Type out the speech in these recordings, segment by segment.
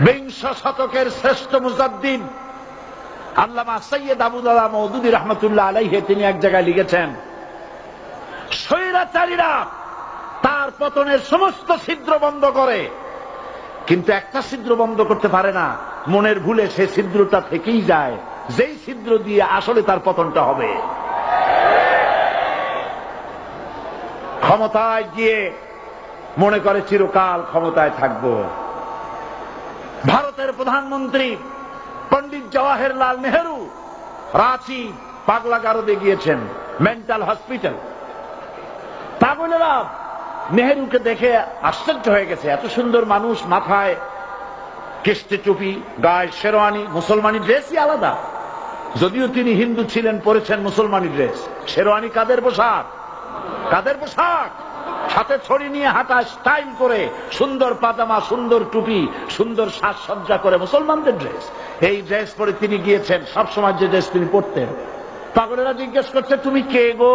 বিংশ শতকের শ্রেষ্ঠ মুজাদ্দিদ আল্লামা সৈয়দ আবুল আলা মওদুদী রাহমাতুল্লাহ আলাইহি তিনি এক জায়গায় লিখেছেন, স্বৈরাচারীরা তার পতনের সমস্ত ছিদ্র বন্ধ করে, কিন্তু একটা ছিদ্র বন্ধ করতে পারে না, মনের ভুলে সে ছিদ্রটা থেকেই যায়, যেই ছিদ্র দিয়ে আসলে তার পতনটা হবে। ক্ষমতায় গিয়ে মনে করে চিরকাল ক্ষমতায় থাকবো। ভারতের প্রধানমন্ত্রী পণ্ডিত জওয়াহরলাল নেহেরু রাঁচি পাগলাগারদে গিয়েছেন, মেন্টাল হসপিটাল। পাগলেরা নেহেরুকে দেখে আশ্চর্য হয়ে গেছে, এত সুন্দর মানুষ, মাথায় কিস্তি টুপি, গায়ে শেরওয়ানি, মুসলমানি ড্রেসই আলাদা, যদিও তিনি হিন্দু ছিলেন, পরেছেন মুসলমানি ড্রেস। শেরওয়ানি কাদের পোশাক? কাদের পোশাক? হাতে ছড়ি নিয়ে হাঁটা, স্টাইল করে, সুন্দর পাজামা, সুন্দর টুপি, সুন্দর সাজসজ্জা করে, মুসলমানদের ড্রেস। এই ড্রেস পরে তিনি গিয়েছেন, সবসময় যে ড্রেস তিনি পরতেন। পাগলেরা জিজ্ঞেস করছে, তুমি কে গো?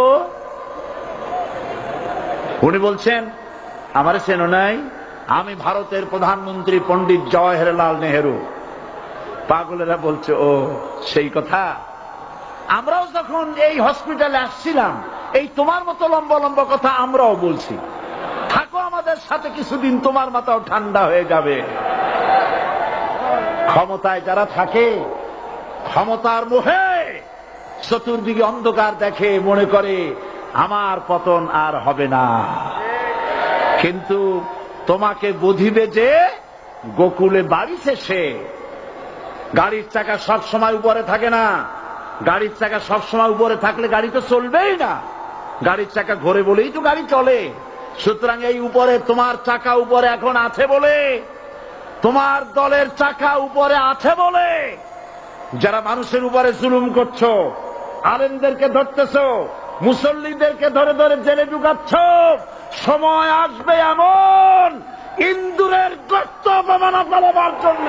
উনি বলছেন, আমারে চেনো নাই? আমি ভারতের প্রধানমন্ত্রী পণ্ডিত জওয়াহরলাল নেহেরু। পাগলেরা বলছে, ও সেই কথা। আমরাও যখন এই হসপিটালে আসছিলাম, এই তোমার মতো লম্বা লম্বা কথা আমরাও বলছি, থাকো আমাদের সাথে কিছুদিন, তোমার মাথাও ঠান্ডা হয়ে যাবে। ক্ষমতায় যারা থাকে, ক্ষমতার মোহে চতুর্দিকে অন্ধকার দেখে, মনে করে আমার পতন আর হবে না। কিন্তু তোমাকে বুঝিবে যে গোকুলে বাড়ি শেষে। গাড়ির চাকা সব সময় উপরে থাকে না, গাড়ির চাকা সব সময় উপরে থাকলে গাড়ি তো চলবেই না, গাড়ির চাকা ঘোরে বলেই তো গাড়ি চলে। সুতরাং এই উপরে, তোমার চাকা উপরে এখন আছে বলে, তোমার দলের চাকা উপরে আছে বলে, যারা মানুষের উপরে জুলুম করছো, আলেমদেরকে ধরতেছো, মুসল্লিদেরকে ধরে ধরে জেলে ঢুকাচ্ছ, সময় আসবে এমন ইন্দুরের গর্ত অপমানা পালাবার জন্য